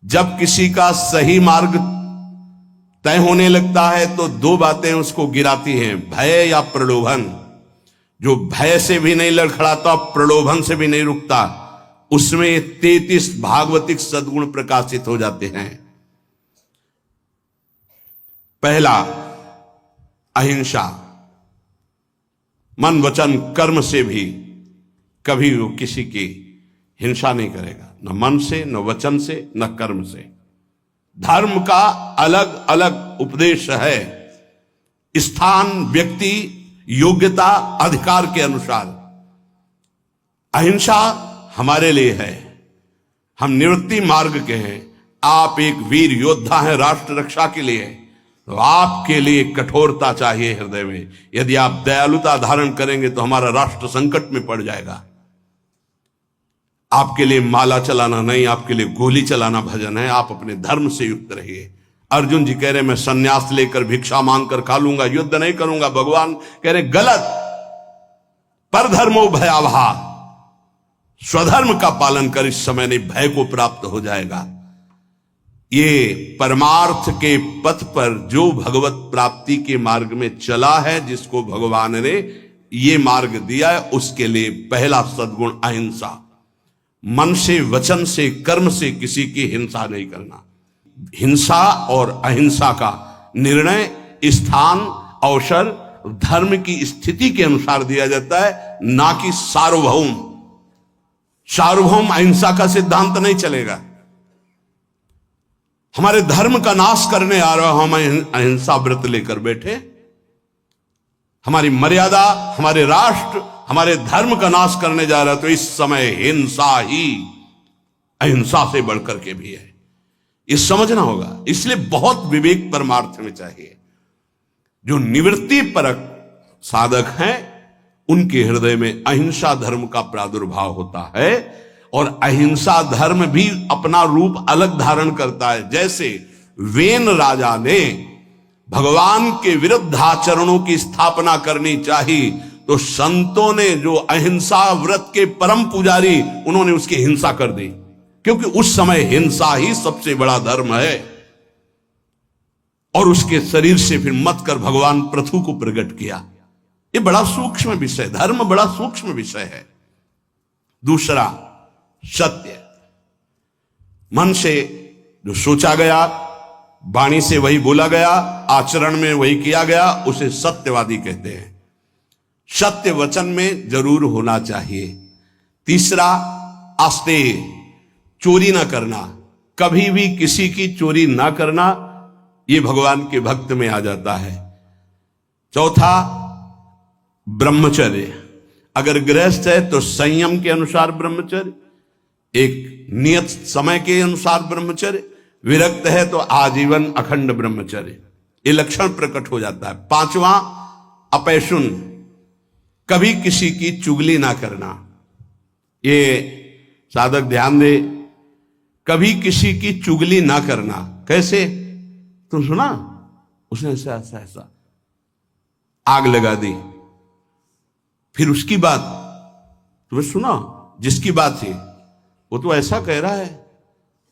जब किसी का सही मार्ग तय होने लगता है तो दो बातें उसको गिराती हैं, भय या प्रलोभन। जो भय से भी नहीं लड़खड़ाता, प्रलोभन से भी नहीं रुकता, उसमें 33 भागवतिक सद्गुण प्रकाशित हो जाते हैं। पहला, अहिंसा। मन वचन कर्म से भी कभी वो किसी की हिंसा नहीं करेगा, न मन से, न वचन से, न कर्म से। धर्म का अलग अलग उपदेश है, स्थान, व्यक्ति, योग्यता, अधिकार के अनुसार। अहिंसा हमारे लिए है, हम निवृत्ति मार्ग के हैं। आप एक वीर योद्धा हैं राष्ट्र रक्षा के लिए, तो आपके लिए कठोरता चाहिए हृदय में। यदि आप दयालुता धारण करेंगे तो हमारा राष्ट्र संकट में पड़ जाएगा। आपके लिए माला चलाना नहीं, आपके लिए गोली चलाना भजन है। आप अपने धर्म से युक्त रहिए। अर्जुन जी कह रहे मैं सन्यास लेकर भिक्षा मांगकर खा लूंगा, युद्ध नहीं करूंगा। भगवान कह रहे गलत, पर धर्मो भयावहा, स्वधर्म का पालन कर, इस समय नहीं भय को प्राप्त हो जाएगा। ये परमार्थ के पथ पर जो भगवत प्राप्ति के मार्ग में चला है, जिसको भगवान ने ये मार्ग दिया है, उसके लिए पहला सद्गुण अहिंसा। मन से, वचन से, कर्म से किसी की हिंसा नहीं करना। हिंसा और अहिंसा का निर्णय स्थान, अवसर, धर्म की स्थिति के अनुसार दिया जाता है, ना कि सार्वभौम। सार्वभौम अहिंसा का सिद्धांत नहीं चलेगा। हमारे धर्म का नाश करने आ रहा, हम अहिंसा व्रत लेकर बैठे, हमारी मर्यादा, हमारे राष्ट्र, हमारे धर्म का नाश करने जा रहा है, तो इस समय हिंसा ही अहिंसा से बढ़कर के भी है। ये समझना होगा। इसलिए बहुत विवेक परमार्थ में चाहिए। जो निवृत्ति परक साधक हैं, उनके हृदय में अहिंसा धर्म का प्रादुर्भाव होता है, और अहिंसा धर्म भी अपना रूप अलग धारण करता है। जैसे वेन राजा ने भगवान के विरुद्ध आचरणों की स्थापना करनी चाहिए, तो संतों ने जो अहिंसा व्रत के परम पुजारी, उन्होंने उसकी हिंसा कर दी, क्योंकि उस समय हिंसा ही सबसे बड़ा धर्म है। और उसके शरीर से फिर मत कर भगवान पृथु को प्रकट किया। ये बड़ा सूक्ष्म विषय, धर्म बड़ा सूक्ष्म विषय है। दूसरा, सत्य। मन से जो सोचा गया, वाणी से वही बोला गया, आचरण में वही किया गया, उसे सत्यवादी कहते हैं। सत्य वचन में जरूर होना चाहिए। तीसरा, आस्तेय, चोरी ना करना, कभी भी किसी की चोरी ना करना, ये भगवान के भक्त में आ जाता है। चौथा, ब्रह्मचर्य। अगर गृहस्थ है तो संयम के अनुसार ब्रह्मचर्य, एक नियत समय के अनुसार ब्रह्मचर्य। विरक्त है तो आजीवन अखंड ब्रह्मचर्य। ये लक्षण प्रकट हो जाता है। पांचवा, अपैशुन, कभी किसी की चुगली ना करना। ये साधक ध्यान दे, कभी किसी की चुगली ना करना। कैसे? तुम सुना उसने ऐसा ऐसा ऐसा, आग लगा दी, फिर उसकी बात तुम्हें सुना, जिसकी बात थी वो तो ऐसा कह रहा है,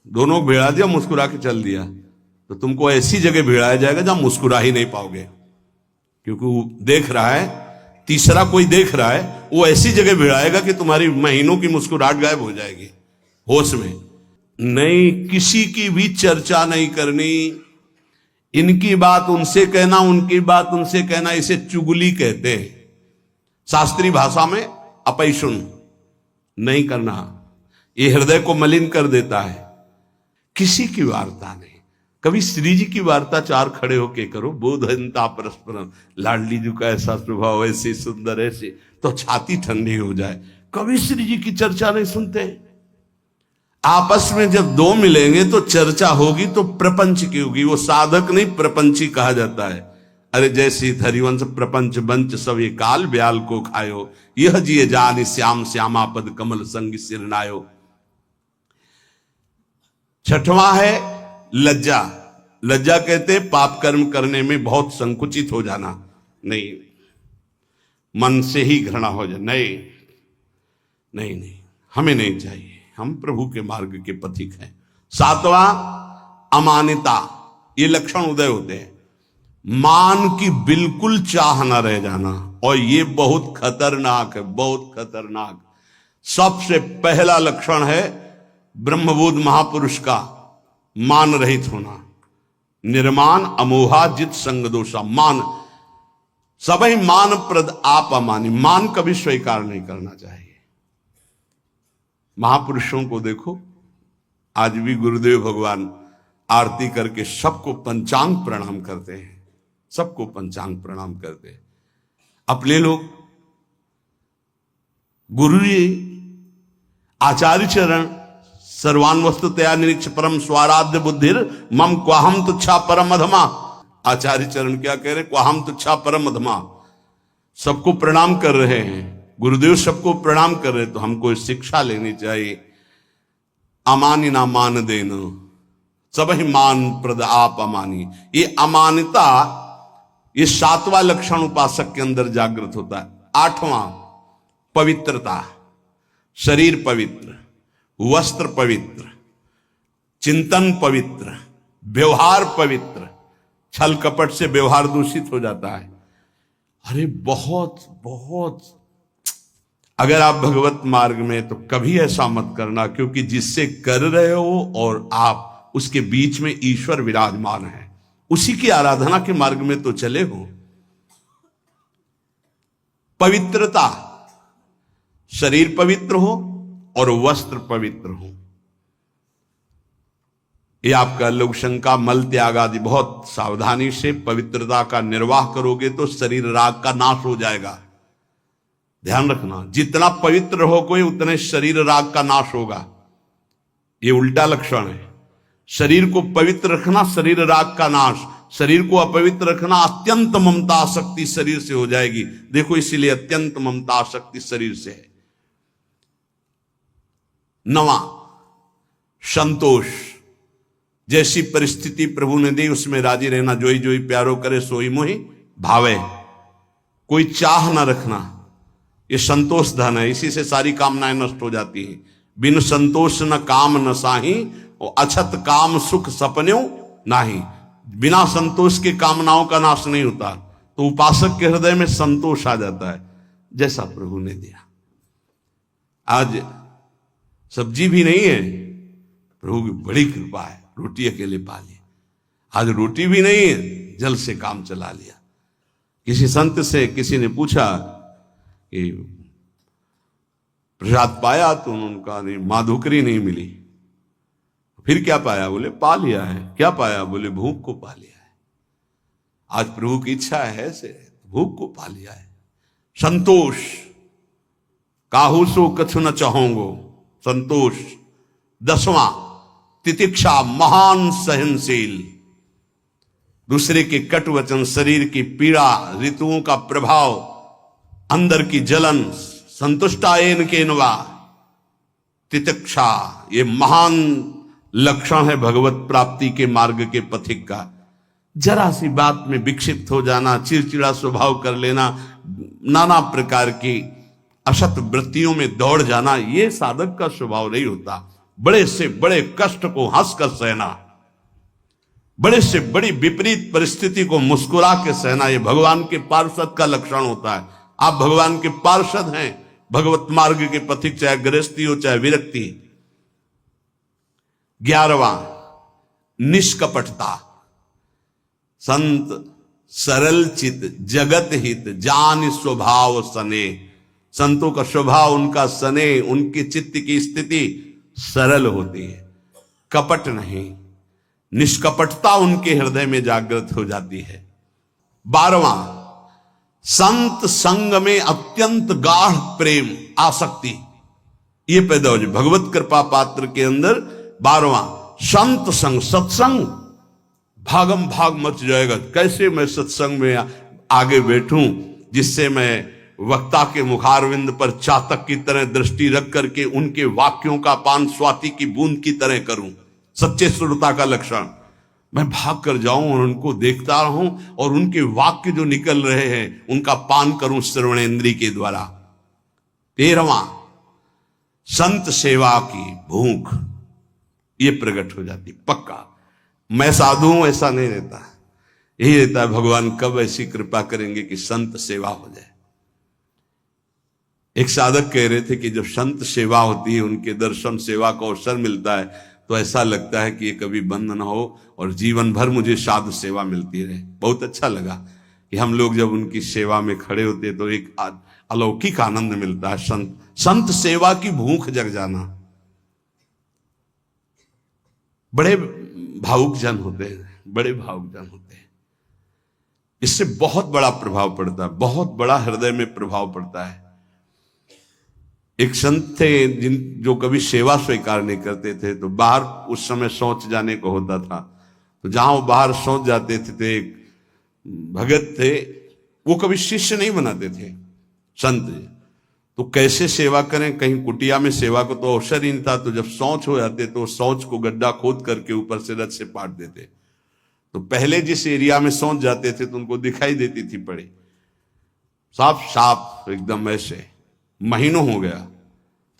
दोनों को भिड़ा दिया, मुस्कुरा के चल दिया, तो तुमको ऐसी जगह भिड़ाया जाएगा जहां मुस्कुरा ही नहीं पाओगे, क्योंकि वो देख रहा है, तीसरा कोई देख रहा है, वो ऐसी जगह भिड़ाएगा कि तुम्हारी महीनों की मुस्कुराहट गायब हो जाएगी। होश में नहीं, किसी की भी चर्चा नहीं करनी। इनकी बात उनसे कहना, उनकी बात उनसे कहना, इसे चुगली कहते हैं। शास्त्रीय भाषा में अपैशुन नहीं करना, ये हृदय को मलिन कर देता है। किसी की वार्ता नहीं। कभी श्री जी की वार्ता चार खड़े होके करो, बोधनता परस्परम, लाडली जी का ऐसा स्वभाव, ऐसे सुंदर, ऐसे, तो छाती ठंडी हो जाए। कभी श्री जी की चर्चा नहीं सुनते। आपस में जब दो मिलेंगे तो चर्चा होगी, तो प्रपंच की होगी। वो साधक नहीं, प्रपंची कहा जाता है। अरे जैसी हरिवंश प्रपंच बंच सब ये काल ब्याल को खायो, यह जिए जान श्याम श्यामा पद कमल संग सिरनायो। छठवां है लज्जा। लज्जा कहते पाप कर्म करने में बहुत संकुचित हो जाना, नहीं, मन से ही घृणा हो जाए, नहीं नहीं नहीं, हमें नहीं चाहिए। हम प्रभु के मार्ग के पथिक हैं, सातवां अमानिता, ये लक्षण उदय होते हैं। मान की बिल्कुल चाह न रह जाना, और ये बहुत खतरनाक है, बहुत खतरनाक। सबसे पहला लक्षण है ब्रह्मबोध महापुरुष का मान रहित होना। निर्मान अमोहा जित संग दोषा। मान, सभी मान प्रद आप अमानी, मान कभी स्वीकार नहीं करना चाहिए। महापुरुषों को देखो, आज भी गुरुदेव भगवान आरती करके सबको पंचांग प्रणाम करते हैं, सबको पंचांग प्रणाम करते हैं। अपने लोग गुरु जी आचार्य चरण सर्वान वस्तुतया निरीक्ष परम स्वाराध्य बुद्धिर मम क्वाहम तुच्छा परम अधमा। आचार्य चरण क्या कह रहे? क्वाहम तुच्छा परम अधमा। सबको प्रणाम कर रहे हैं, गुरुदेव सबको प्रणाम कर रहे हैं, तो हमको शिक्षा लेनी चाहिए। अमानी ना मान देना, सब ही मान प्रद आप अमानी। ये अमानिता, ये सातवां लक्षण उपासक के अंदर जागृत होता है। आठवां पवित्रता, शरीर पवित्र, वस्त्र पवित्र, चिंतन पवित्र, व्यवहार पवित्र। छल कपट से व्यवहार दूषित हो जाता है। अरे बहुत बहुत, अगर आप भगवत मार्ग में, तो कभी ऐसा मत करना, क्योंकि जिससे कर रहे हो और आप उसके बीच में ईश्वर विराजमान है, उसी की आराधना के मार्ग में तो चले हो। पवित्रता, शरीर पवित्र हो और वस्त्र पवित्र हो। ये आपका लोक शंका, मल त्याग आदि बहुत सावधानी से पवित्रता का निर्वाह करोगे तो शरीर राग का नाश हो जाएगा। ध्यान रखना, जितना पवित्र हो कोई, उतने शरीर राग का नाश होगा। ये उल्टा लक्षण है। शरीर को पवित्र रखना, शरीर राग का नाश। शरीर को अपवित्र रखना, अत्यंत ममता आसक्ति शरीर से हो जाएगी। देखो, इसीलिए अत्यंत ममता आसक्ति शरीर से है। नवा, संतोष। जैसी परिस्थिति प्रभु ने दी उसमें राजी रहना। जोई जोई प्यारो करे सोई मोहि भावे। कोई चाह न रखना, ये संतोष धन है। इसी से सारी कामनाएं नष्ट हो जाती हैं। बिन संतोष न काम न साही, और अछत काम सुख सपन्यों नाही। बिना संतोष के कामनाओं का नाश नहीं होता। तो उपासक के हृदय में संतोष आ जाता है, जैसा प्रभु ने दिया। आज सब्जी भी नहीं है, प्रभु की बड़ी कृपा है, रोटी अकेले पा ली। आज रोटी भी नहीं है, जल से काम चला लिया। किसी संत से किसी ने पूछा कि प्रसाद पाया, तो उन्होंने कहा नहीं, माधुकरी नहीं मिली। फिर क्या पाया? बोले पा लिया है। क्या पाया? बोले भूख को पा लिया है। आज प्रभु की इच्छा है से भूख को पा लिया है। संतोष, काहू सो कछु न चाहोगो, संतोष। दसवां तितिक्षा, महान सहनशील। दूसरे के कटु वचन, शरीर की पीड़ा, ऋतुओं का प्रभाव, अंदर की जलन, संतुष्टायन के नवा। तितिक्षा, ये महान लक्षण है भगवत प्राप्ति के मार्ग के पथिक का। जरा सी बात में विक्षिप्त हो जाना, चिड़चिड़ा स्वभाव कर लेना, नाना प्रकार की असत वृत्तियों में दौड़ जाना, ये साधक का स्वभाव नहीं होता। बड़े से बड़े कष्ट को हंसकर सहना, बड़े से बड़ी विपरीत परिस्थिति को मुस्कुरा के सहना, ये भगवान के पार्षद का लक्षण होता है। आप भगवान के पार्षद हैं, भगवत मार्ग के पथिक, चाहे गृहस्थी हो चाहे विरक्ति। 11वां निष्कपटता। संत सरल चित जगत हित जान स्वभाव सने। संतों का स्वभाव, उनका सने, उनके चित्त की स्थिति सरल होती है, कपट नहीं। निष्कपटता उनके हृदय में जागृत हो जाती है। 12वां संत संग में अत्यंत गाढ़ प्रेम आसक्ति, ये पैदा हो जाए भगवत कृपा पात्र के अंदर। 12वां संत संग, सत्संग, भागम भाग मच जाएगा। कैसे मैं सत्संग में आगे बैठूं जिससे मैं वक्ता के मुखारविंद पर चातक की तरह दृष्टि रख करके उनके वाक्यों का पान स्वाति की बूंद की तरह करूं। सच्चे श्रोता का लक्षण, मैं भाग कर जाऊं और उनको देखता रहूं और उनके वाक्य जो निकल रहे हैं उनका पान करूं श्रवणेन्द्रिय के द्वारा। 13वां संत सेवा की भूख। ये प्रकट हो जाती पक्का। मैं साधु हूं ऐसा नहीं रहता, यही रहता है भगवान कब ऐसी कृपा करेंगे कि संत सेवा हो जाए। एक साधक कह रहे थे कि जब संत सेवा होती है, उनके दर्शन सेवा का अवसर मिलता है, तो ऐसा लगता है कि ये कभी बंद ना हो और जीवन भर मुझे साधु सेवा मिलती रहे। बहुत अच्छा लगा कि हम लोग जब उनकी सेवा में खड़े होते तो एक अलौकिक आनंद मिलता है। संत सेवा की भूख जग जाना। बड़े भावुक जन होते हैं, बड़े भावुक जन होते हैं। इससे बहुत बड़ा प्रभाव पड़ता है, बहुत बड़ा हृदय में प्रभाव पड़ता है। एक संत थे जो कभी सेवा स्वीकार नहीं करते थे, तो बाहर उस समय शौच जाने को होता था, तो जहां वो बाहर शौच जाते थे, तो एक भगत थे, वो कभी शिष्य नहीं बनाते थे संत। तो कैसे सेवा करें, कहीं कुटिया में सेवा को तो अवसर ही नहीं था, तो जब शौच हो जाते तो शौच को गड्ढा खोद करके ऊपर से रथ से पाट देते। तो पहले जिस एरिया में शौच जाते थे तो उनको दिखाई देती थी पड़ी, साफ साफ एकदम ऐसे। महीनों हो गया,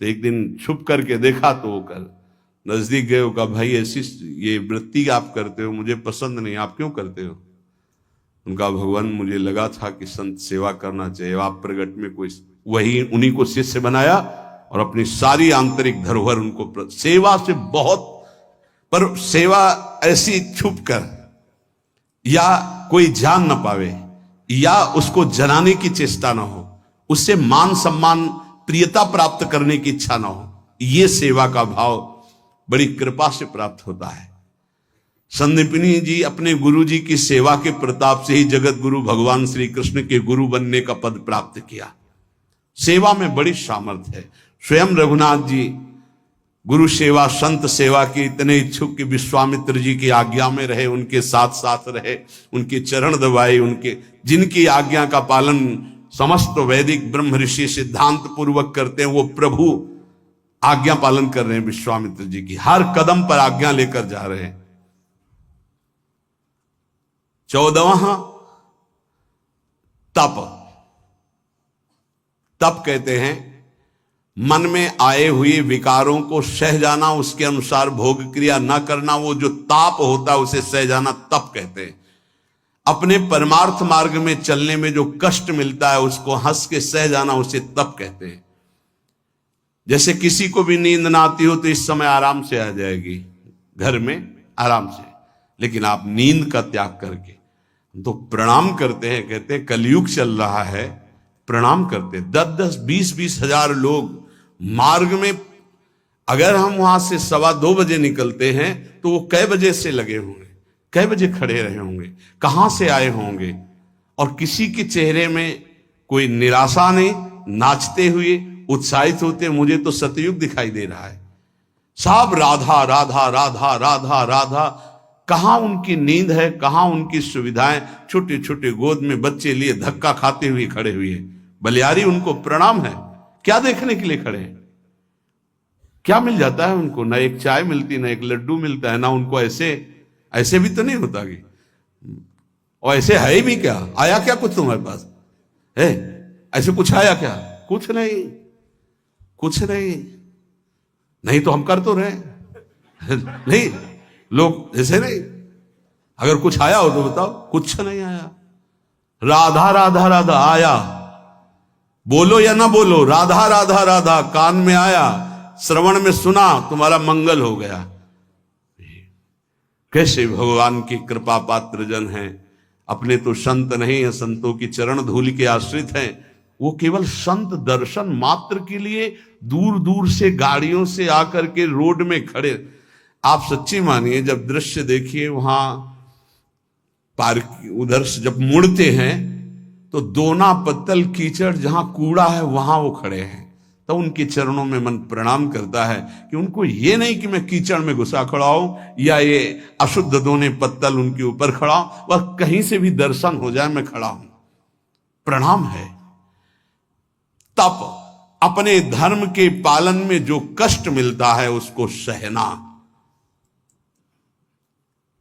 तो एक दिन छुप करके देखा, तो वो कर नजदीक गए, कहा भाई ऐसी ये वृत्ति आप करते हो मुझे पसंद नहीं, आप क्यों करते हो? उनका भगवान मुझे लगा था कि संत सेवा करना चाहिए, आप प्रगट में कोई वही उन्हीं को शिष्य बनाया और अपनी सारी आंतरिक धरोहर उनको सेवा से बहुत, पर सेवा ऐसी छुप कर या कोई जान न पावे या उसको जनाने की चेष्टा ना हो, उससे मान सम्मान प्रियता प्राप्त करने की इच्छा ना हो, ये सेवा का भाव बड़ी कृपा से प्राप्त होता है। संदीपनी जी अपने गुरु जी की सेवा के प्रताप से ही जगत गुरु भगवान श्री कृष्ण के गुरु बनने का पद प्राप्त किया। सेवा में बड़ी सामर्थ्य है। स्वयं रघुनाथ जी गुरु सेवा संत सेवा के इतने इच्छुक कि विश्वामित्र जी की आज्ञा में रहे, उनके साथ साथ रहे, उनके चरण दबाए, उनके जिनकी आज्ञा का पालन समस्त वैदिक ब्रह्म ऋषि सिद्धांत पूर्वक करते हैं, वो प्रभु आज्ञा पालन कर रहे हैं। विश्वामित्र जी की हर कदम पर आज्ञा लेकर जा रहे हैं। 14वां तप कहते हैं मन में आए हुए विकारों को सह जाना, उसके अनुसार भोग क्रिया न करना, वो जो ताप होता है उसे सह जाना तप कहते हैं। अपने परमार्थ मार्ग में चलने में जो कष्ट मिलता है उसको हंस के सह जाना, उसे तप कहते हैं। जैसे किसी को भी नींद ना आती हो तो इस समय आराम से आ जाएगी घर में आराम से, लेकिन आप नींद का त्याग करके तो प्रणाम करते हैं। कहते हैं कलयुग चल रहा है, प्रणाम करते 10-10 20-20 हजार लोग मार्ग में, अगर हम वहां से 2:15 बजे निकलते हैं तो वो कै बजे से लगे होंगे, कै बजे खड़े रहे होंगे, कहां से आए होंगे, और किसी के चेहरे में कोई निराशा नहीं, नाचते हुए उत्साहित होते। मुझे तो सतयुग दिखाई दे रहा है, सब राधा राधा राधा राधा राधा। कहां उनकी नींद है, कहां उनकी सुविधाएं? छोटे छोटे गोद में बच्चे लिए धक्का खाते हुए खड़े हुए, बलियारी उनको प्रणाम है। क्या देखने के लिए खड़े हैं? क्या मिल जाता है उनको? ना एक चाय मिलती, ना एक लड्डू मिलता है, ना उनको ऐसे भी तो नहीं होता कि, और ऐसे है भी क्या? आया क्या कुछ तुम्हारे पास है? ऐसे कुछ आया क्या? कुछ नहीं, कुछ नहीं। नहीं तो हम कर तो रहे नहीं, लोग ऐसे नहीं। अगर कुछ आया हो तो बताओ, कुछ नहीं आया। राधा राधा राधा आया, बोलो या ना बोलो, राधा राधा राधा कान में आया, श्रवण में सुना, तुम्हारा मंगल हो गया। कैसे भगवान की कृपा पात्र जन हैं। अपने तो संत नहीं है, संतों की चरण धूलि के आश्रित हैं। वो केवल संत दर्शन मात्र के लिए दूर दूर से गाड़ियों से आकर के रोड में खड़े। आप सच्ची मानिए, जब दृश्य देखिए वहां पार्क उधर से जब मुड़ते हैं तो दोना पत्तल कीचड़, जहां कूड़ा है वहां वो खड़े हैं। तो उनके चरणों में मन प्रणाम करता है कि उनको ये नहीं कि मैं कीचड़ में घुसा खड़ा हूं या ये अशुद्ध दोने पत्तल उनके ऊपर खड़ा हूं, वह कहीं से भी दर्शन हो जाए मैं खड़ा हूं। प्रणाम है। तप अपने धर्म के पालन में जो कष्ट मिलता है उसको सहना।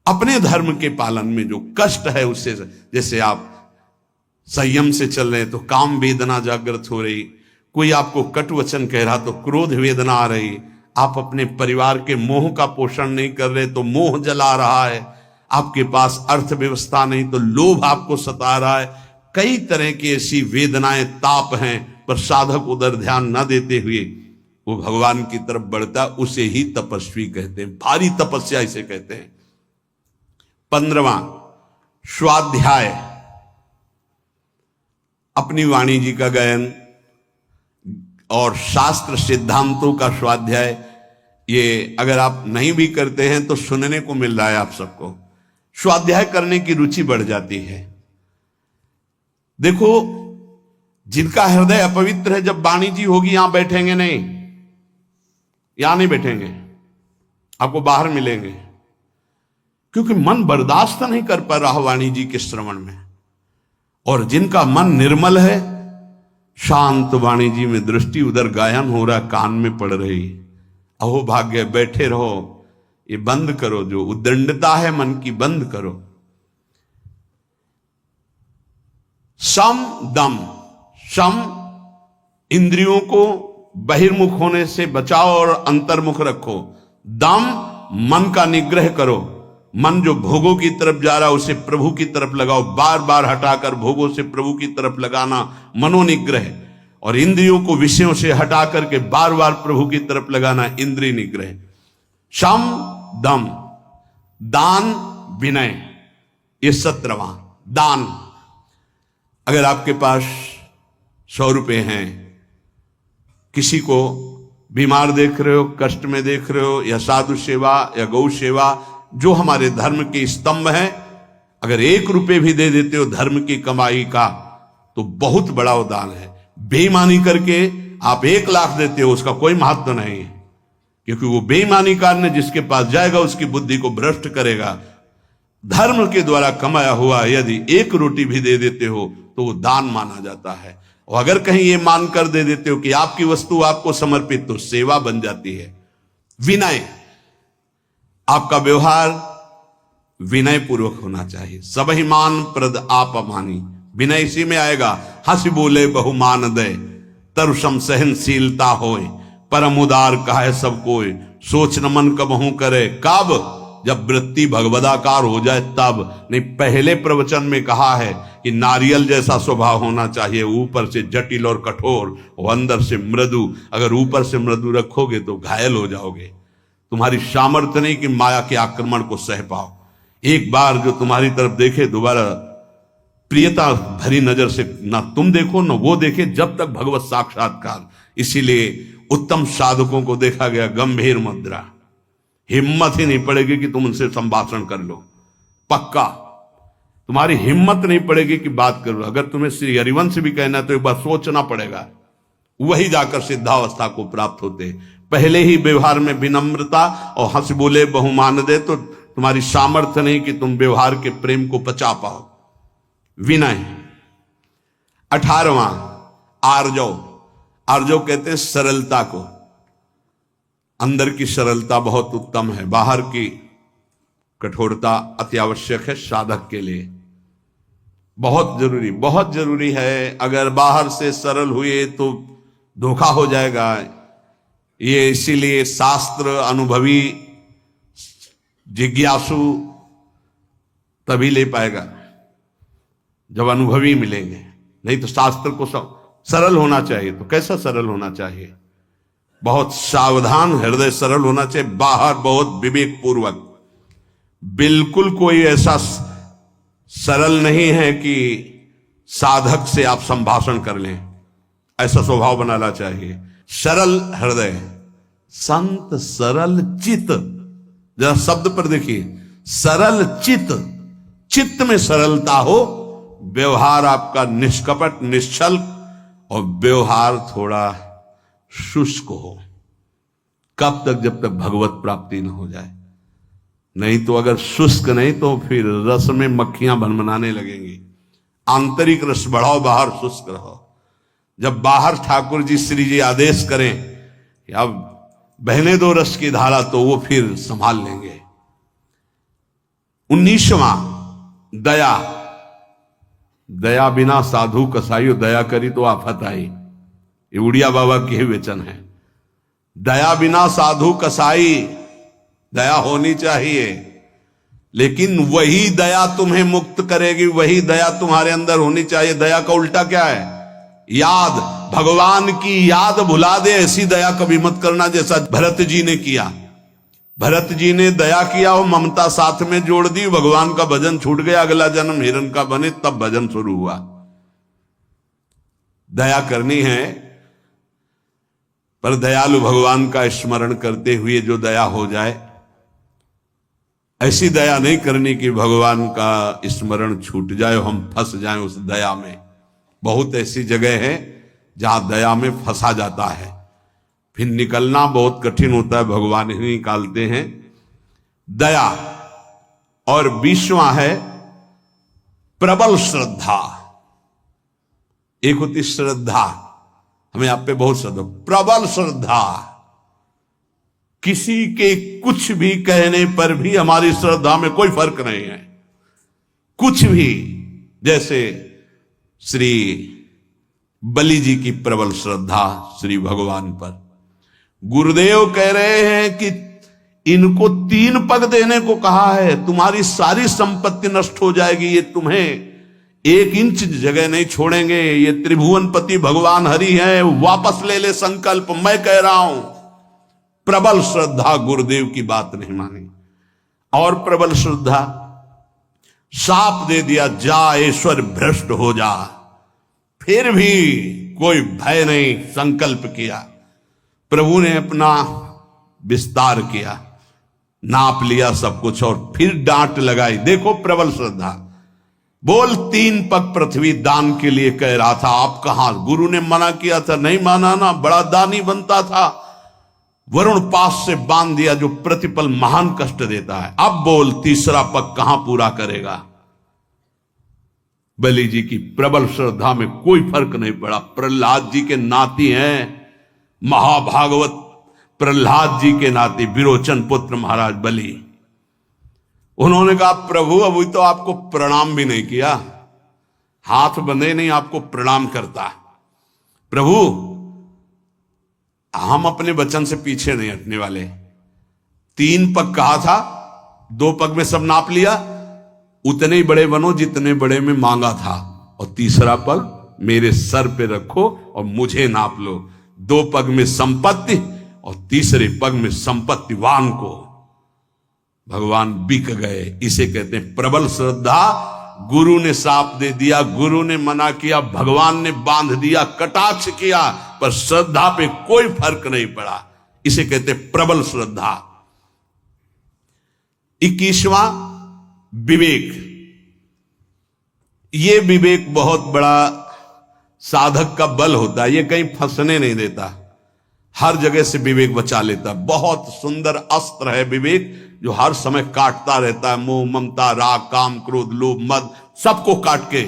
अपने धर्म के पालन में जो कष्ट है उससे, जैसे आप संयम से चल रहे तो काम वेदना जागृत हो रही, कोई आपको कटु वचन कह रहा तो क्रोध वेदना आ रही, आप अपने परिवार के मोह का पोषण नहीं कर रहे तो मोह जला रहा है, आपके पास अर्थव्यवस्था नहीं तो लोभ आपको सता रहा है, कई तरह की ऐसी वेदनाएं ताप हैं, पर साधक उधर ध्यान न देते हुए वो भगवान की तरफ बढ़ता, उसे ही तपस्वी कहते हैं, भारी तपस्या इसे कहते हैं। 15वां स्वाध्याय, अपनी वाणी जी का गायन और शास्त्र सिद्धांतों का स्वाध्याय। ये अगर आप नहीं भी करते हैं तो सुनने को मिल रहा है आप सबको, स्वाध्याय करने की रुचि बढ़ जाती है। देखो, जिनका हृदय अपवित्र है, जब वाणी जी होगी यहां बैठेंगे नहीं, यहां नहीं बैठेंगे, आपको बाहर मिलेंगे, क्योंकि मन बर्दाश्त नहीं कर पा रहा वाणी जी के श्रवण में। और जिनका मन निर्मल है, शांत वाणी जी में दृष्टि, उधर गायन हो रहा, कान में पड़ रही, अहो भाग्य, बैठे रहो, ये बंद करो, जो उद्दंडता है मन की बंद करो। सम दम, सम इंद्रियों को बहिर्मुख होने से बचाओ और अंतर्मुख रखो। दम मन का निग्रह करो, मन जो भोगों की तरफ जा रहा है उसे प्रभु की तरफ लगाओ, बार बार हटाकर भोगों से प्रभु की तरफ लगाना मनोनिग्रह, और इंद्रियों को विषयों से हटा करके बार बार प्रभु की तरफ लगाना इंद्रिय निग्रह। शम दम, दान विनय, ये 17वां दान। अगर आपके पास 100 रुपए हैं, किसी को बीमार देख रहे हो, कष्ट में देख रहे हो, या साधु सेवा या गौ सेवा जो हमारे धर्म के स्तंभ हैं, अगर 1 रुपए भी दे देते हो धर्म की कमाई का, तो बहुत बड़ा वो दान है। बेईमानी करके आप 1 लाख देते हो, उसका कोई महत्व नहीं है, क्योंकि वो बेईमानी करने जिसके पास जाएगा उसकी बुद्धि को भ्रष्ट करेगा। धर्म के द्वारा कमाया हुआ यदि 1 रोटी भी दे देते हो तो वो दान माना जाता है। और अगर कहीं ये मानकर दे देते हो कि आपकी वस्तु आपको समर्पित, तो सेवा बन जाती है। विनय, आपका व्यवहार विनय पूर्वक होना चाहिए। सबहिमान प्रद आप अमानी, विनय इसी में आएगा। हंस बोले बहुमान दे, तरुषम सहनशीलता होए, परम उदार कहे सब कोई, सोच न मन कबहू करे, कब जब वृत्ति भगवदाकार हो जाए तब। नहीं, पहले प्रवचन में कहा है कि नारियल जैसा स्वभाव होना चाहिए, ऊपर से जटिल और कठोर और अंदर से मृदु। अगर ऊपर से मृदु रखोगे तो घायल हो जाओगे, तुम्हारी सामर्थ्य नहीं कि माया के आक्रमण को सह पाओ। एक बार जो तुम्हारी तरफ देखे, दोबारा प्रियता भरी नजर से ना तुम देखो ना वो देखे, जब तक भगवत साक्षात्कार। इसीलिए उत्तम साधकों को देखा गया गंभीर मुद्रा, हिम्मत ही नहीं पड़ेगी कि तुम उनसे संभाषण कर लो, पक्का तुम्हारी हिम्मत नहीं पड़ेगी कि बात करो। अगर तुम्हें श्री हरिवंश भी कहना है तो एक बार सोचना पड़ेगा, वही जाकर सिद्धावस्था को प्राप्त होते। पहले ही व्यवहार में विनम्रता और हंस बोले बहुमान दे, तो तुम्हारी सामर्थ्य नहीं कि तुम व्यवहार के प्रेम को पचा पाओ। विनय। 18वां आर्जव, आर्जव कहते हैं सरलता को। अंदर की सरलता बहुत उत्तम है, बाहर की कठोरता अति आवश्यक है साधक के लिए, बहुत जरूरी है। अगर बाहर से सरल हुए तो धोखा हो जाएगा। ये इसीलिए शास्त्र अनुभवी जिज्ञासु तभी ले पाएगा जब अनुभवी मिलेंगे, नहीं तो शास्त्र को सरल होना चाहिए। तो कैसा सरल होना चाहिए? बहुत सावधान हृदय सरल होना चाहिए, बाहर बहुत विवेक पूर्वक। बिल्कुल कोई ऐसा सरल नहीं है कि साधक से आप संभाषण कर लें, ऐसा स्वभाव बनाना चाहिए। सरल हृदय, संत सरल चित, जरा शब्द पर देखिए, सरल चित, चित्त में सरलता हो, व्यवहार आपका निष्कपट निश्चल, और व्यवहार थोड़ा शुष्क हो। कब तक? जब तक भगवत प्राप्ति न हो जाए। नहीं तो अगर शुष्क नहीं तो फिर रस में मक्खियां भनभनाने लगेंगी। आंतरिक रस बढ़ाओ, बाहर शुष्क रहो। जब बाहर ठाकुर जी श्री जी आदेश करें कि अब बहने दो रस की धारा, तो वो फिर संभाल लेंगे। 19वां दया, दया बिना साधु कसाईयो, दया करी तो आफत आई। ये उड़िया बाबा के ही वचन है। दया बिना साधु कसाई, दया होनी चाहिए, लेकिन वही दया तुम्हें मुक्त करेगी, वही दया तुम्हारे अंदर होनी चाहिए। दया का उल्टा क्या है? याद। भगवान की याद भुला दे ऐसी दया कभी मत करना, जैसा भरत जी ने किया। भरत जी ने दया किया, वो ममता साथ में जोड़ दी, भगवान का भजन छूट गया, अगला जन्म हिरण का बने, तब भजन शुरू हुआ। दया करनी है, पर दयालु भगवान का स्मरण करते हुए जो दया हो जाए, ऐसी दया नहीं करनी कि भगवान का स्मरण छूट जाए, हम फंस जाएं उस दया में। बहुत ऐसी जगह है जहां दया में फंसा जाता है, फिर निकलना बहुत कठिन होता है, भगवान ही निकालते हैं। दया। और 20वां है प्रबल श्रद्धा। एक होती श्रद्धा, हमें आप पे बहुत श्रद्धा, प्रबल श्रद्धा, किसी के कुछ भी कहने पर भी हमारी श्रद्धा में कोई फर्क नहीं है, कुछ भी। जैसे श्री बलि जी की प्रबल श्रद्धा श्री भगवान पर। गुरुदेव कह रहे हैं कि इनको 3 पग देने को कहा है, तुम्हारी सारी संपत्ति नष्ट हो जाएगी, ये तुम्हें 1 इंच जगह नहीं छोड़ेंगे, ये त्रिभुवनपति भगवान हरि हैं, वापस ले ले संकल्प, मैं कह रहा हूं। प्रबल श्रद्धा, गुरुदेव की बात नहीं मानी। और प्रबल श्रद्धा, शाप दे दिया, जा ईश्वर भ्रष्ट हो जा, फिर भी कोई भय नहीं, संकल्प किया। प्रभु ने अपना विस्तार किया, नाप लिया सब कुछ, और फिर डांट लगाई। देखो प्रबल श्रद्धा। बोल 3 पग पृथ्वी दान के लिए कह रहा था, आप कहां? गुरु ने मना किया था, नहीं माना ना, बड़ा दानी बनता था। वरुण पास से बांध दिया जो प्रतिपल महान कष्ट देता है। अब बोल 3रा पग कहां पूरा करेगा? बलि जी की प्रबल श्रद्धा में कोई फर्क नहीं पड़ा। प्रहलाद जी के नाती हैं, महाभागवत प्रहलाद जी के नाती, विरोचन पुत्र महाराज बलि। उन्होंने कहा, प्रभु अभी तो आपको प्रणाम भी नहीं किया, हाथ बंधे नहीं, आपको प्रणाम करता। प्रभु हम अपने वचन से पीछे नहीं हटने वाले। 3 पग कहा था, 2 पग में सब नाप लिया, उतने ही बड़े बनो जितने बड़े में मांगा था, और 3रा पग मेरे सर पे रखो और मुझे नाप लो। 2 पग में संपत्ति और 3रे पग में संपत्तिवान को भगवान बिक गए। इसे कहते हैं प्रबल श्रद्धा। गुरु ने साप दे दिया, गुरु ने मना किया, भगवान ने बांध दिया, कटाक्ष किया, पर श्रद्धा पे कोई फर्क नहीं पड़ा। इसे कहते हैं प्रबल श्रद्धा। 21वां विवेक। ये विवेक बहुत बड़ा साधक का बल होता है, ये कहीं फंसने नहीं देता, हर जगह से विवेक बचा लेता। बहुत सुंदर अस्त्र है विवेक, जो हर समय काटता रहता है। मोह, ममता, राग, काम, क्रोध, लोभ, मद, सबको काट के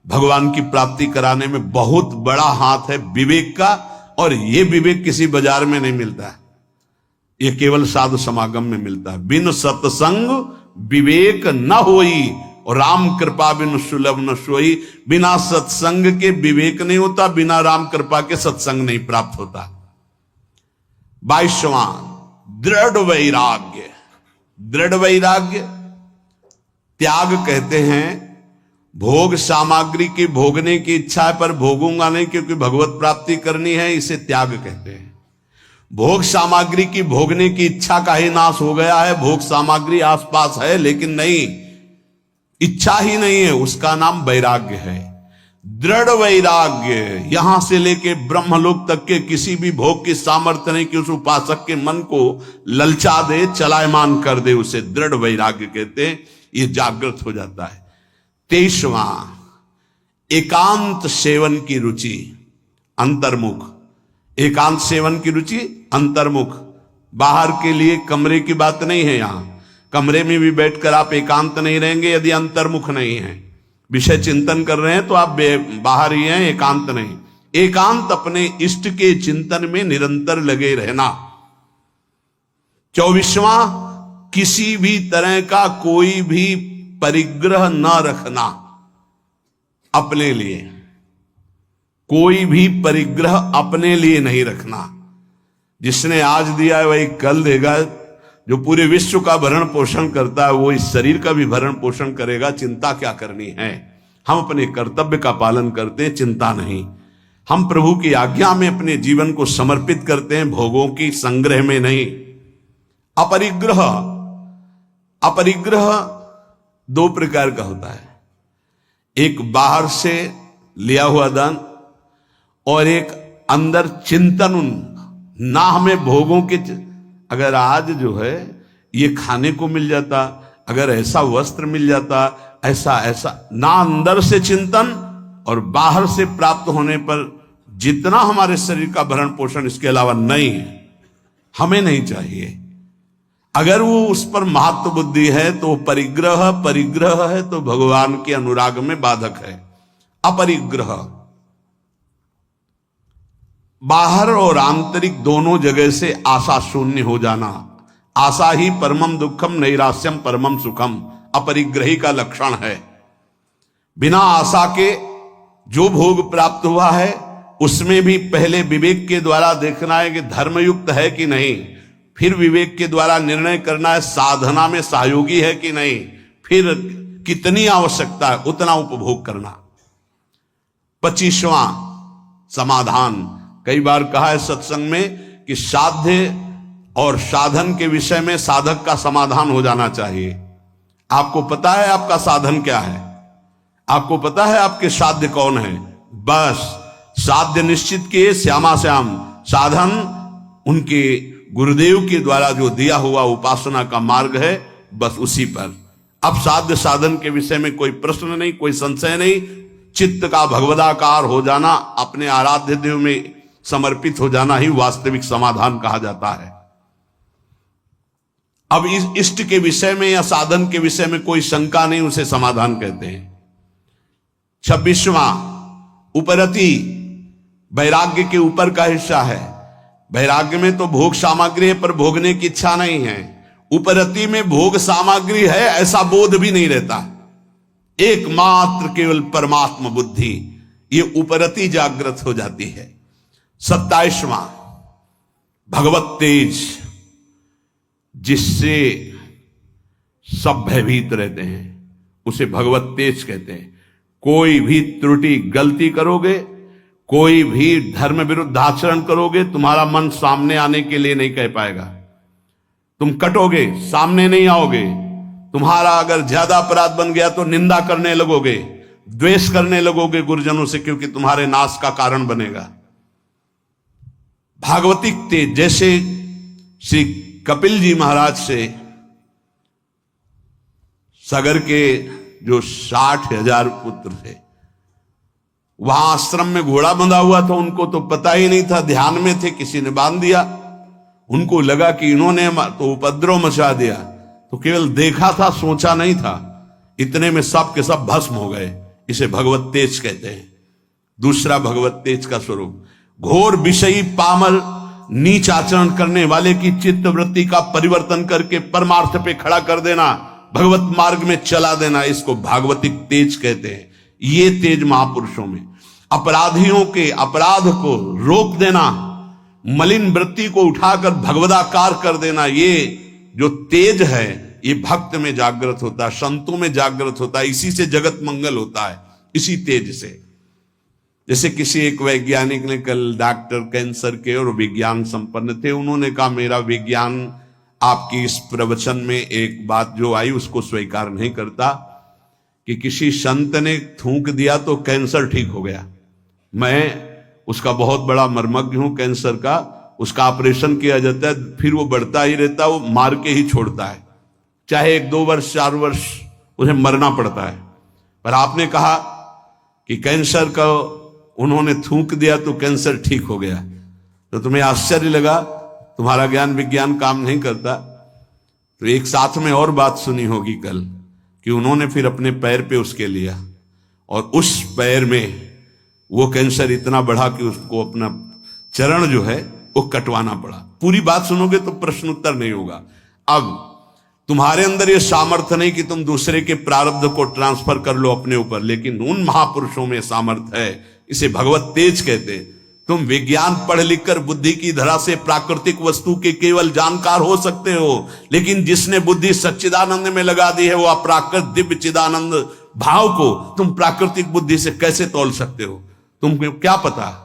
भगवान की प्राप्ति कराने में बहुत बड़ा हाथ है विवेक का। और ये विवेक किसी बाजार में नहीं मिलता है, ये केवल साधु समागम में मिलता है। बिन सत्संग विवेक न होई, और राम कृपा बिन सुलभ न सोई। बिना सत्संग के विवेक नहीं होता, बिना राम कृपा के सत्संग नहीं प्राप्त होता। 22वां दृढ़ वैराग्य। दृढ़ वैराग्य त्याग कहते हैं। भोग सामग्री की भोगने की इच्छा है, पर भोगूंगा नहीं क्योंकि भगवत प्राप्ति करनी है, इसे त्याग कहते हैं। भोग सामग्री की भोगने की इच्छा का ही नाश हो गया है। भोग सामग्री आसपास है लेकिन नहीं, इच्छा ही नहीं है, उसका नाम वैराग्य है। दृढ़ वैराग्य, यहां से लेके ब्रह्मलोक तक के किसी भी भोग की सामर्थ्य नहीं कि उस उपासक के मन को ललचा दे, चलायमान कर दे, उसे दृढ़ वैराग्य कहते हैं। ये जागृत हो जाता है। 23वां एकांत सेवन की रुचि, अंतर्मुख। एकांत सेवन की रुचि, अंतर्मुख। बाहर के लिए कमरे की बात नहीं है, यहां कमरे में भी बैठकर आप एकांत नहीं रहेंगे यदि अंतर्मुख नहीं है। विषय चिंतन कर रहे हैं तो आप बाहर ही हैं, एकांत नहीं। एकांत अपने इष्ट के चिंतन में निरंतर लगे रहना। 24वां किसी भी तरह का कोई भी परिग्रह न रखना अपने लिए, कोई भी परिग्रह अपने लिए नहीं रखना। जिसने आज दिया है वही कल देगा। जो पूरे विश्व का भरण पोषण करता है वो इस शरीर का भी भरण पोषण करेगा। चिंता क्या करनी है? हम अपने कर्तव्य का पालन करते हैं, चिंता नहीं। हम प्रभु की आज्ञा में अपने जीवन को समर्पित करते हैं, भोगों की संग्रह में नहीं। अपरिग्रह, अपरिग्रह दो प्रकार का होता है। एक बाहर से लिया हुआ दान और एक अंदर चिंतन। ना हमें भोगों के, अगर आज जो है ये खाने को मिल जाता, अगर ऐसा वस्त्र मिल जाता, ऐसा ऐसा, ना अंदर से चिंतन और बाहर से प्राप्त होने पर जितना हमारे शरीर का भरण पोषण इसके अलावा नहीं है, हमें नहीं चाहिए। अगर वो उस पर महत्व बुद्धि है तो परिग्रह, परिग्रह है तो भगवान के अनुराग में बाधक है। अपरिग्रह बाहर और आंतरिक दोनों जगह से आशा शून्य हो जाना। आशा ही परमम दुखम नैरास्यम परमम सुखम अपरिग्रही का लक्षण है। बिना आशा के जो भोग प्राप्त हुआ है उसमें भी पहले विवेक के द्वारा देखना है कि धर्मयुक्त है कि नहीं, फिर विवेक के द्वारा निर्णय करना है साधना में सहयोगी है कि नहीं, फिर कितनी आवश्यकता है उतना उपभोग करना। 25वां समाधान, कई बार कहा है सत्संग में कि साध्य और साधन के विषय में साधक का समाधान हो जाना चाहिए। आपको पता है आपका साधन क्या है, आपको पता है आपके साध्य कौन है, बस साध्य निश्चित किए श्यामा श्याम। साधन उनके गुरुदेव के द्वारा जो दिया हुआ उपासना का मार्ग है, बस उसी पर। अब साध्य साधन के विषय में कोई प्रश्न नहीं, कोई संशय नहीं। चित्त का भगवदाकार हो जाना, अपने आराध्य देव में समर्पित हो जाना ही वास्तविक समाधान कहा जाता है। अब इस इष्ट के विषय में या साधन के विषय में कोई शंका नहीं, उसे समाधान कहते हैं। 26वां उपरति, वैराग्य के ऊपर का हिस्सा है। वैराग्य में तो भोग सामग्री है पर भोगने की इच्छा नहीं है। उपरति में भोग सामग्री है ऐसा बोध भी नहीं रहता, एकमात्र केवल परमात्मा बुद्धि, ये उपरति जागृत हो जाती है। 27वां भगवत तेज, जिससे सब भयभीत रहते हैं उसे भगवत तेज कहते हैं। कोई भी त्रुटि गलती करोगे, कोई भी धर्म विरुद्ध आचरण करोगे, तुम्हारा मन सामने आने के लिए नहीं कह पाएगा। तुम कटोगे, सामने नहीं आओगे। तुम्हारा अगर ज्यादा अपराध बन गया तो निंदा करने लगोगे, द्वेष करने लगोगे गुरुजनों से, क्योंकि तुम्हारे नाश का कारण बनेगा। भागवतिक तेज, जैसे श्री कपिल जी महाराज से सागर के जो 60,000 पुत्र थे, वहां आश्रम में घोड़ा बंधा हुआ था, उनको तो पता ही नहीं था, ध्यान में थे, किसी ने बांध दिया। उनको लगा कि इन्होंने तो उपद्रव मचा दिया, तो केवल देखा था, सोचा नहीं था। इतने में सब के सब भस्म हो गए। इसे भगवत तेज कहते हैं। दूसरा भगवत तेज का स्वरूप, घोर विषयी पामर नीच आचरण करने वाले की चित्त वृत्ति का परिवर्तन करके परमार्थ पे खड़ा कर देना, भगवत मार्ग में चला देना, इसको भागवतिक तेज कहते हैं। ये तेज महापुरुषों में अपराधियों के अपराध को रोक देना, मलिन वृत्ति को उठाकर भगवदाकार कर देना, ये जो तेज है ये भक्त में जागृत होता है, संतों में जागृत होता है। इसी से जगत मंगल होता है, इसी तेज से। जैसे किसी एक वैज्ञानिक ने कल, डॉक्टर कैंसर के और विज्ञान संपन्न थे, उन्होंने कहा मेरा विज्ञान आपकी इस प्रवचन में एक बात जो आई उसको स्वीकार नहीं करता कि किसी संत ने थूक दिया तो कैंसर ठीक हो गया। मैं उसका बहुत बड़ा मर्मज्ञ हूं कैंसर का। उसका ऑपरेशन किया जाता है, फिर वो बढ़ता ही रहता है, वो मार के ही छोड़ता है, चाहे 1-2 वर्ष 4 वर्ष उन्हें मरना पड़ता है। पर आपने कहा कि कैंसर का उन्होंने थूक दिया तो कैंसर ठीक हो गया, तो तुम्हें आश्चर्य लगा, तुम्हारा ज्ञान विज्ञान काम नहीं करता। तो एक साथ में और बात सुनी होगी कल कि उन्होंने फिर अपने पैर पे उसके लिया और उस पैर में वो कैंसर इतना बढ़ा कि उसको अपना चरण जो है वो कटवाना पड़ा। पूरी बात सुनोगे तो प्रश्न उत्तर नहीं होगा। अब तुम्हारे अंदर ये सामर्थ्य नहीं कि तुम दूसरे के प्रारब्ध को ट्रांसफर कर लो अपने ऊपर, लेकिन उन महापुरुषों में सामर्थ्य है, इसे भगवत तेज कहते। तुम विज्ञान पढ़ लिख कर बुद्धि की धरा से प्राकृतिक वस्तु के केवल जानकार हो सकते हो, लेकिन जिसने बुद्धि सच्चिदानंद में लगा दी है वो अप्राकृत दिव्य चिदानंद भाव को तुम प्राकृतिक बुद्धि से कैसे तोल सकते हो? तुमको क्या पता?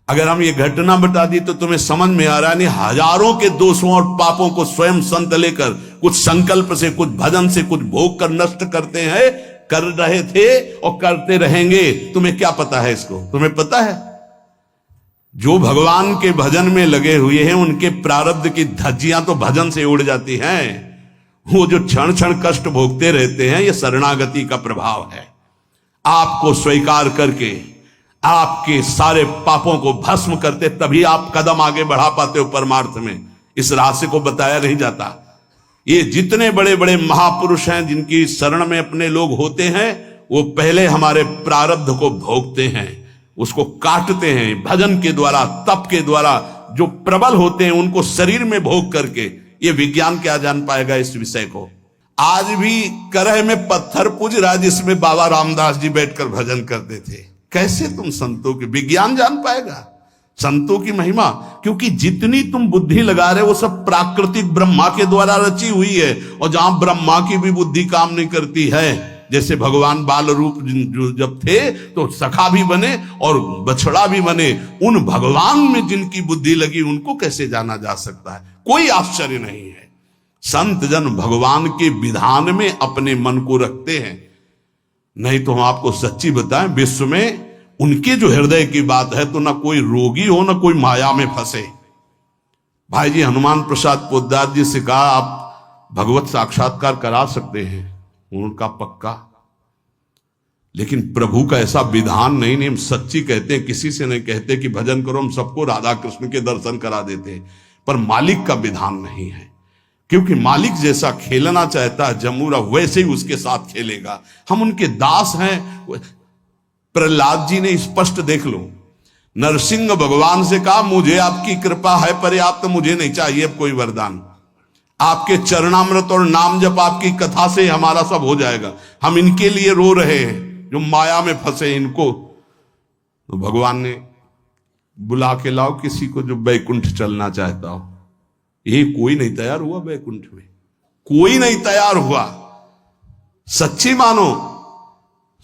अगर हम ये घटना बता दी तो तुम्हें समझ में आ रहा है। नहीं, हजारों के दोषों और पापों को स्वयं संत लेकर कुछ संकल्प से, कुछ भजन से, कुछ भोग कर नष्ट करते हैं, कर रहे थे और करते रहेंगे। तुम्हें क्या पता है इसको? तुम्हें पता है जो भगवान के भजन में लगे हुए हैं उनके प्रारब्ध की धज्जियां तो भजन से उड़ जाती हैं। वो जो क्षण क्षण कष्ट भोगते रहते हैं, ये शरणागति का प्रभाव है। आपको स्वीकार करके आपके सारे पापों को भस्म करते तभी आप कदम आगे बढ़ा पाते हो परमार्थ में। इस रहस्य को बताया नहीं जाता। ये जितने बड़े बड़े महापुरुष हैं जिनकी शरण में अपने लोग होते हैं, वो पहले हमारे प्रारब्ध को भोगते हैं, उसको काटते हैं भजन के द्वारा, तप के द्वारा। जो प्रबल होते हैं उनको शरीर में भोग करके। ये विज्ञान क्या जान पाएगा इस विषय को? आज भी करह में पत्थर पूज रहा जिसमें बाबा रामदास जी बैठकर भजन करते थे। कैसे तुम संतों की विज्ञान जान पाएगा, संतों की महिमा? क्योंकि जितनी तुम बुद्धि लगा रहे हो वो सब प्राकृतिक ब्रह्मा के द्वारा रची हुई है। और जहां ब्रह्मा की भी बुद्धि काम नहीं करती है, जैसे भगवान बाल रूप जब थे तो सखा भी बने और बछड़ा भी बने, उन भगवान में जिनकी बुद्धि लगी उनको कैसे जाना जा सकता है? कोई आश्चर्य नहीं है। संत जन भगवान के विधान में अपने मन को रखते हैं। नहीं तो हम आपको सच्ची बताएं, विश्व में उनके जो हृदय की बात है तो ना कोई रोगी हो ना कोई माया में फंसे। भाई जी हनुमान प्रसाद पोद्दार जी से कहा आप भगवत साक्षात्कार करा सकते हैं, उनका पक्का। लेकिन प्रभु का ऐसा विधान नहीं। हम सच्ची कहते हैं, किसी से नहीं कहते कि भजन करो, हम सबको राधा कृष्ण के दर्शन करा देते हैं, पर मालिक का विधान नहीं है। क्योंकि मालिक जैसा खेलना चाहता है जमूरा, वैसे ही उसके साथ खेलेगा। हम उनके दास हैं। प्रहलाद जी ने स्पष्ट देख लो, नरसिंह भगवान से कहा मुझे आपकी कृपा है पर्याप्त, तो मुझे नहीं चाहिए अब कोई वरदान। आपके चरणामृत और नाम जप आपकी कथा से हमारा सब हो जाएगा। हम इनके लिए रो रहे हैं जो माया में फंसे इनको। तो भगवान ने बुला के लाओ किसी को जो बैकुंठ चलना चाहता हो। ये कोई नहीं तैयार हुआ बैकुंठ में, कोई नहीं तैयार हुआ। सच्ची मानो,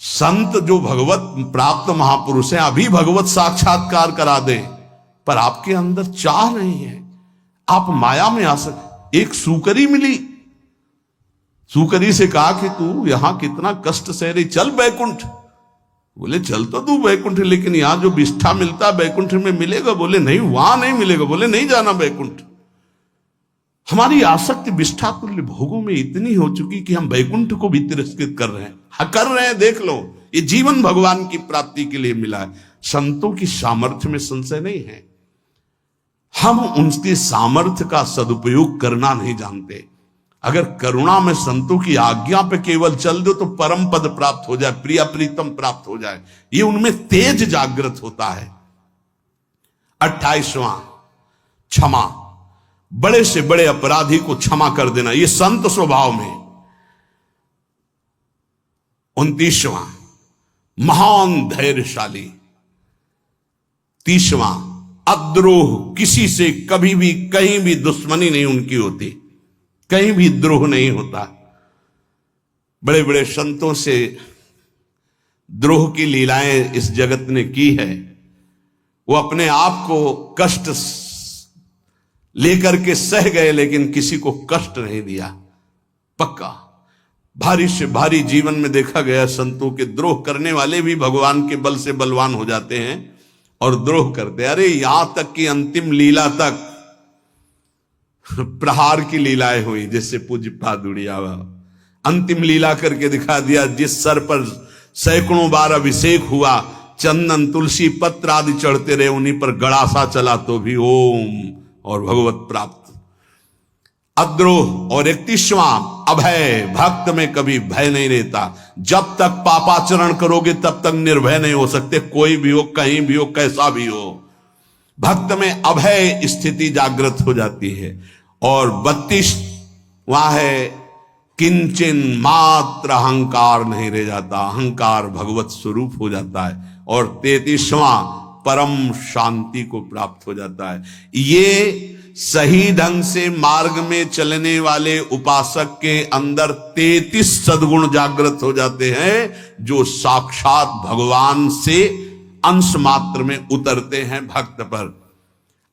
संत जो भगवत प्राप्त महापुरुष हैं अभी भगवत साक्षात्कार करा दें, पर आपके अंदर चाह नहीं है, आप माया में आ सकते। एक सूकरी मिली, सूकरी से कहा कि तू यहां कितना कष्ट सह रही, चल बैकुंठ। बोले चल तो तू बैकुंठ, लेकिन यहां जो विष्ठा मिलता है बैकुंठ में मिलेगा? बोले नहीं, वहां नहीं मिलेगा। बोले नहीं जाना बैकुंठ। हमारी आसक्ति विष्ठा तुल्य भोगों में इतनी हो चुकी कि हम बैकुंठ को भी तिरस्कृत कर रहे हैं। कर रहे हैं, देख लो। ये जीवन भगवान की प्राप्ति के लिए मिला है। संतों की सामर्थ्य में संशय नहीं है, हम उनके सामर्थ्य का सदुपयोग करना नहीं जानते। अगर करुणा में संतों की आज्ञा पे केवल चल दो तो परम पद प्राप्त हो जाए, प्रिय प्रीतम प्राप्त हो जाए। ये उनमें तेज जागृत होता है। 28वां क्षमा, बड़े से बड़े अपराधी को क्षमा कर देना, ये संत स्वभाव में। 29वां महान धैर्यशाली। 30वां अद्रोह, किसी से कभी भी कहीं भी दुश्मनी नहीं उनकी होती, कहीं भी द्रोह नहीं होता। बड़े बड़े संतों से द्रोह की लीलाएं इस जगत ने की है। वो अपने आप को कष्ट लेकर के सह गए, लेकिन किसी को कष्ट नहीं दिया। पक्का भारी से भारी जीवन में देखा गया, संतों के द्रोह करने वाले भी भगवान के बल से बलवान हो जाते हैं और द्रोह करते। अरे यहां तक कि अंतिम लीला तक प्रहार की लीलाएं हुई, जैसे पूज्य पादुड़िया अंतिम लीला करके दिखा दिया। जिस सर पर सैकड़ों बार अभिषेक हुआ, चंदन तुलसी पत्र आदि चढ़ते रहे, उन्हीं पर गड़ासा चला तो भी ओम और भगवत प्राप्त। अद्रोह। और 31वां अभय, भक्त में कभी भय नहीं रहता। जब तक पापाचरण करोगे तब तक निर्भय नहीं हो सकते, कोई भी हो, कहीं भी हो, कैसा भी हो। भक्त में अभय स्थिति जागृत हो जाती है। और 32वां है किंचन मात्र अहंकार नहीं रह जाता, अहंकार भगवत स्वरूप हो जाता है। और 33वां परम शांति को प्राप्त हो जाता है। ये सही ढंग से मार्ग में चलने वाले उपासक के अंदर 33 सद्गुण जागृत हो जाते हैं, जो साक्षात भगवान से अंश मात्र में उतरते हैं भक्त पर।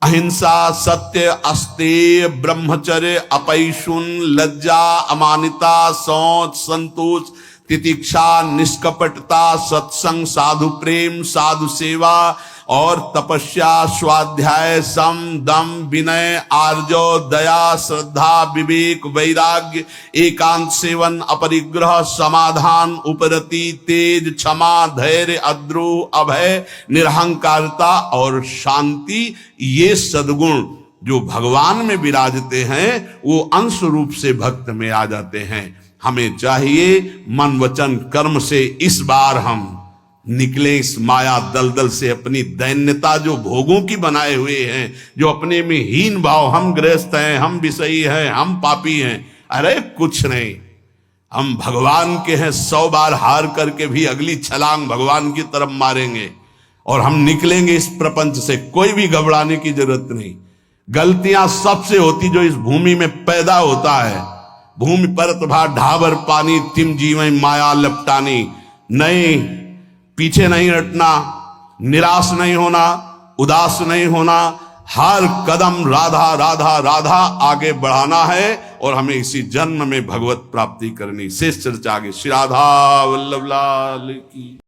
अहिंसा, सत्य, अस्तेय, ब्रह्मचर्य, अपैशुन, लज्जा, अमानिता, शौच, संतोष, तितिक्षा, निष्कपटता, सत्संग, साधु प्रेम, साधु सेवा और तपस्या, स्वाध्याय, सम, दम, विनय, आर्जव, दया, श्रद्धा, विवेक, वैराग्य, एकांत सेवन, अपरिग्रह, समाधान, उपरति, तेज, क्षमा, धैर्य, अद्रोह, अभय, निरहंकारता और शांति, ये सद्गुण जो भगवान में विराजते हैं वो अंश रूप से भक्त में आ जाते हैं। हमें चाहिए मन वचन कर्म से इस बार हम निकले इस माया दलदल से, अपनी दैन्यता जो भोगों की बनाए हुए हैं, जो अपने में हीन भाव, हम गृहस्थ हैं, हम विषयी हैं, हम पापी हैं, अरे कुछ नहीं, हम भगवान के हैं। 100 बार हार करके भी अगली छलांग भगवान की तरफ मारेंगे और हम निकलेंगे इस प्रपंच से। कोई भी घबराने की जरूरत नहीं। गलतियां सबसे होती जो इस भूमि में पैदा होता है। भूमि परत भा ढाबर पानी, तिम जीवन माया लपटानी। नहीं, पीछे नहीं हटना, निराश नहीं होना, उदास नहीं होना, हर कदम राधा राधा राधा आगे बढ़ाना है और हमें इसी जन्म में भगवत प्राप्ति करनी। शेष चर्चा आगे। श्री राधा वल्लभ लाल की।